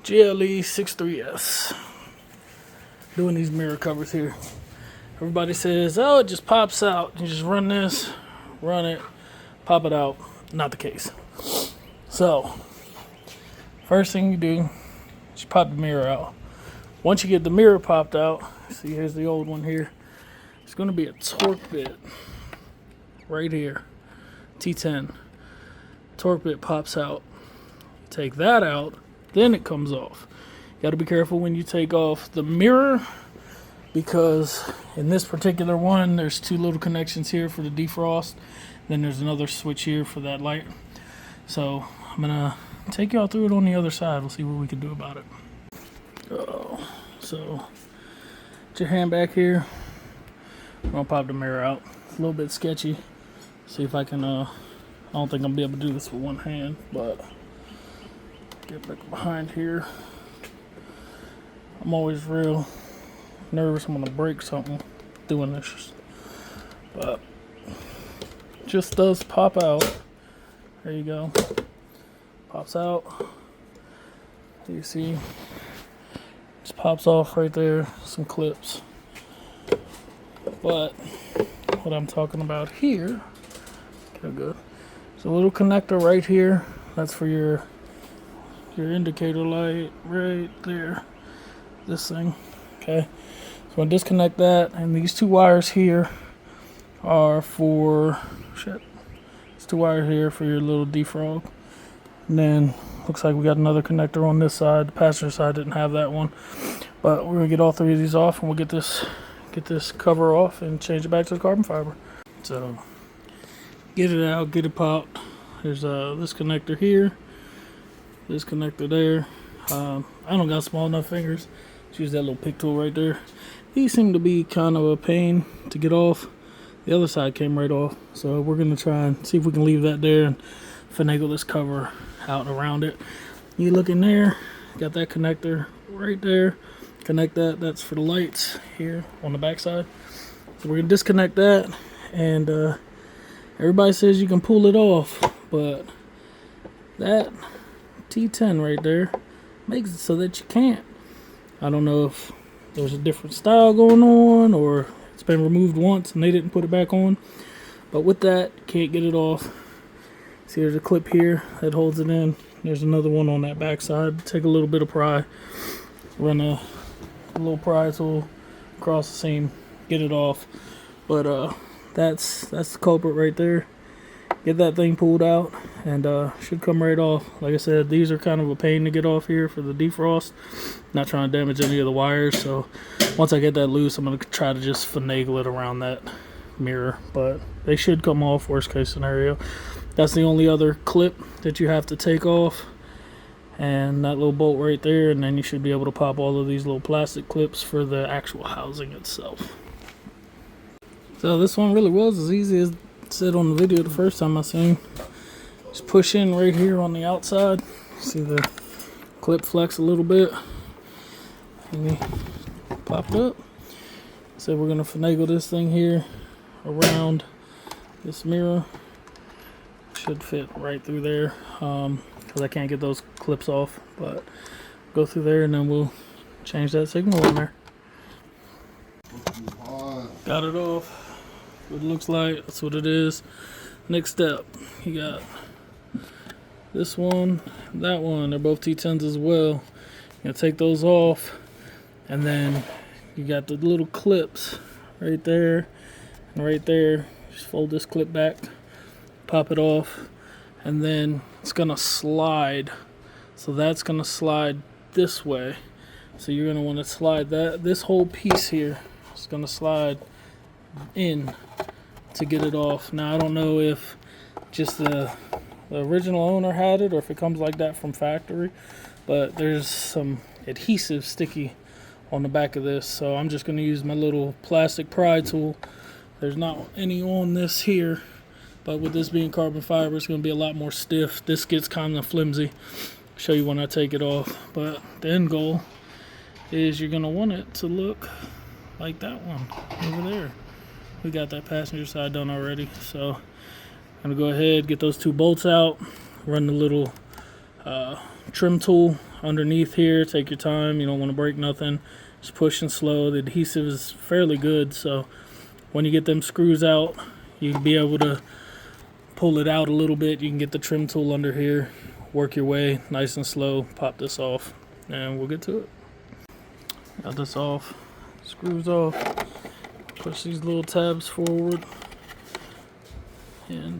GLE 63S. Doing these mirror covers here. Everybody says, oh, it just pops out. You just run this, run it, pop it out. Not the case. So, first thing you do is you pop the mirror out. Once you get the mirror popped out, see, here's the old one here. It's going to be a torque bit right here, T10. Torque bit pops out. Take that out, then it comes off. You got to be careful when you take off the mirror, because in this particular one, there's two little connections here for the defrost. Then there's another switch here for that light. So I'm gonna take y'all through it on the other side. We'll see what we can do about it. So put your hand back here. I'm gonna pop the mirror out. It's a little bit sketchy. See if I can, I don't think I'm gonna be able to do this with one hand, but get back behind here. I'm always real nervous I'm gonna break something doing this, but just does pop out. There you go. Pops out. You see, just pops off right there. Some clips. But what I'm talking about here, okay, good. There's a little connector right here. That's for your indicator light right there. This thing. Okay. So I'm gonna disconnect that, and these two wires here are for These two wires here for your little defrog. And then looks like we got another connector on this side. The passenger side didn't have that one, but we're gonna get all three of these off, and we'll get this cover off and change it back to the carbon fiber. So get it out, get it popped. There's this connector here, this connector there. I don't got small enough fingers. Just use that little pick tool right there. These seem to be kind of a pain to get off. The other side came right off, so we're gonna try and see if we can leave that there and finagle this cover out around it. You look in there, got that connector right there. Connect that. That's for the lights here on the back side. So we're gonna disconnect that, and everybody says you can pull it off, but that T10 right there makes it so that you can't. I don't know if there's a different style going on, or it's been removed once and they didn't put it back on. But with that, you can't get it off. See, there's a clip here that holds it in. There's another one on that back side. Take a little bit of pry, run a little pry tool across the seam, get it off. But that's the culprit right there. Get that thing pulled out, and should come right off. Like I said, these are kind of a pain to get off here for the defrost. Not trying to damage any of the wires, so once I get that loose, I'm going to try to just finagle it around that mirror. But they should come off, worst case scenario. That's the only other clip that you have to take off, and that little bolt right there, and then you should be able to pop all of these little plastic clips for the actual housing itself. So this one really was as easy as it said on the video the first time I seen. Just push in right here on the outside. See the clip flex a little bit, and we pop it up. So we're gonna finagle this thing here around this mirror. Should fit right through there, because I can't get those clips off, but go through there and then we'll change that signal on there. Got it off. What it looks like, that's what it is. Next step, you got this one, that one. They're both T10s as well. You're gonna take those off, and then you got the little clips right there and right there. Just fold this clip back, pop it off, and then it's gonna slide. So that's gonna slide this way. So you're gonna want to slide this whole piece here. It's gonna slide in to get it off. Now I don't know if just the original owner had it, or if it comes like that from factory, but there's some adhesive sticky on the back of this, so I'm just going to use my little plastic pry tool. There's not any on this here, but with this being carbon fiber, it's going to be a lot more stiff. This gets kind of flimsy. I'll show you when I take it off, but the end goal is you're going to want it to look like that one over there. We got that passenger side done already, so I'm gonna go ahead, get those two bolts out, run the little trim tool underneath here. Take your time, you don't want to break nothing. Just push and slow. The adhesive is fairly good, so when you get them screws out, you'll be able to pull it out a little bit. You can get the trim tool under here, work your way nice and slow, pop this off, and we'll get to it. Got this off, screws off, push these little tabs forward, and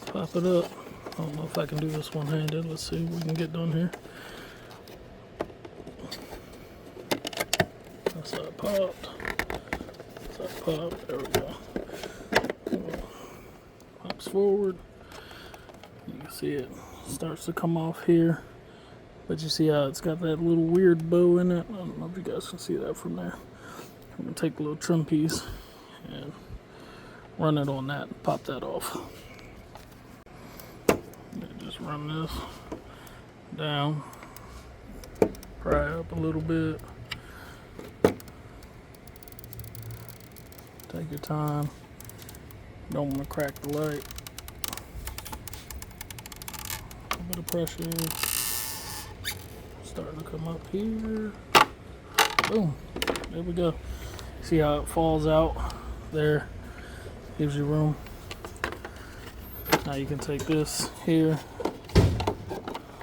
pop it up. I don't know if I can do this one-handed. Let's see what we can get done here. That's how it popped. That's how it popped. There we go. Pops forward. You can see it starts to come off here. But you see how it's got that little weird bow in it? I don't know if you guys can see that from there. I'm going to take a little trim piece and run it on that and pop that off. Just run this down, pry up a little bit. Take your time. Don't want to crack the light. A bit of pressure. Starting to come up here. Boom. There we go. See how it falls out there? Gives you room. Now you can take this here,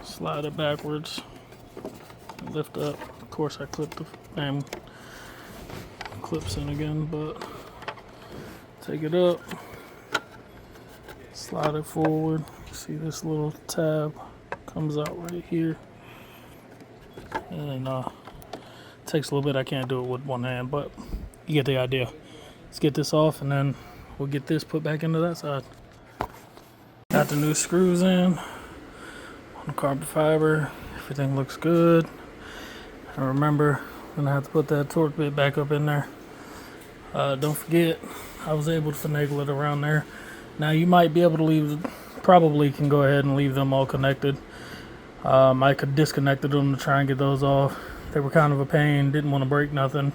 slide it backwards, lift up. Of course I clipped the clips in again, but take it up, slide it forward. See this little tab comes out right here, and it takes a little bit. I can't do it with one hand, but you get the idea. Let's get this off, and then we'll get this put back into that side. Got the new screws in on the carbon fiber. Everything looks good. And remember, I'm gonna have to put that torque bit back up in there. Don't forget, I was able to finagle it around there. Now you might be able to leave, probably can go ahead and leave them all connected. I could disconnected them to try and get those off. They were kind of a pain, didn't want to break nothing.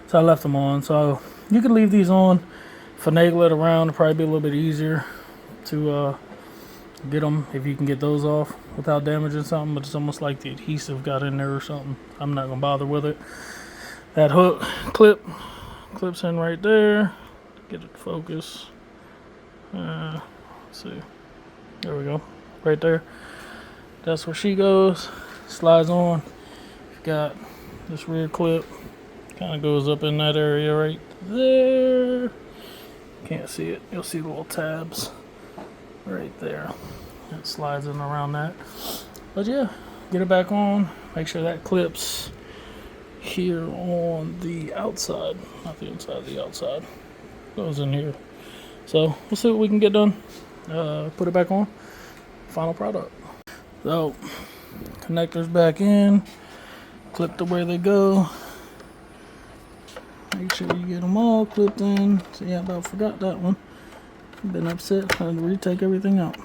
So I left them on. So you can leave these on, finagle it around, it'll probably be a little bit easier to get them if you can get those off without damaging something, but it's almost like the adhesive got in there or something. I'm not gonna bother with it. That hook clips in right there. Get it to focus. Let's see. There we go. Right there. That's where she goes. Slides on. You've got this rear clip. Kind of goes up in that area right there. Can't see it. You'll see the little tabs right there. It slides in around that. But yeah, get it back on. Make sure that clips here on the outside, not the inside, the outside. Goes in here. So we'll see what we can get done. Put it back on. Final product. So connectors back in. Clip to where they go. Make sure you get them all clipped in. See, I about forgot that one. Been upset. Had to retake everything out.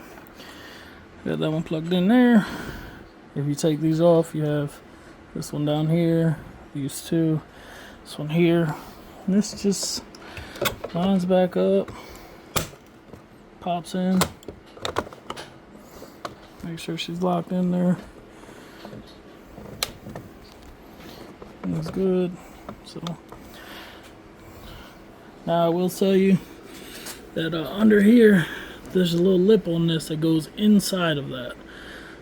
Got that one plugged in there. If you take these off, you have this one down here, these two, this one here. And this just lines back up, pops in. Make sure she's locked in there. Looks good. So now I will tell you that under here there's a little lip on this that goes inside of that,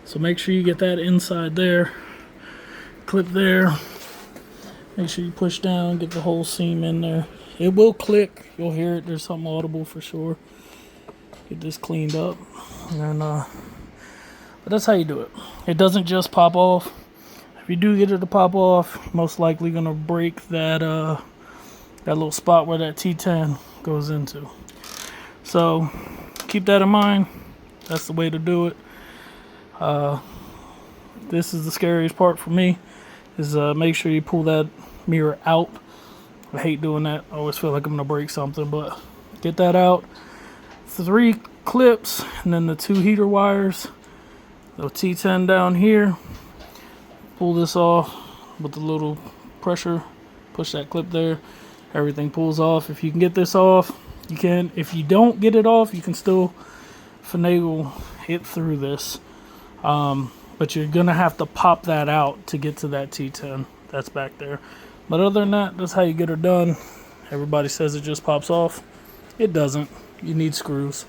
so make sure you get that inside there. Clip there, make sure you push down, get the whole seam in there. It will click, you'll hear it, there's something audible for sure. Get this cleaned up, and then but that's how you do it. It doesn't just pop off. If you do get it to pop off, most likely gonna break that that little spot where that T10 goes into. So keep that in mind. That's the way to do it. This is the scariest part for me, is make sure you pull that mirror out. I hate doing that. I always feel like I'm gonna break something, but get that out. 3 clips, and then the 2 heater wires. The T10 down here. Pull this off with the little pressure. Push that clip there. Everything pulls off. If you can get this off, you can. If you don't get it off, you can still finagle it through this. but you're gonna have to pop that out to get to that T10 that's back there. But other than that, that's how you get her done. Everybody says it just pops off. It doesn't. You need screws.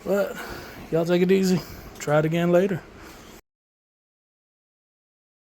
But y'all take it easy. Try it again later.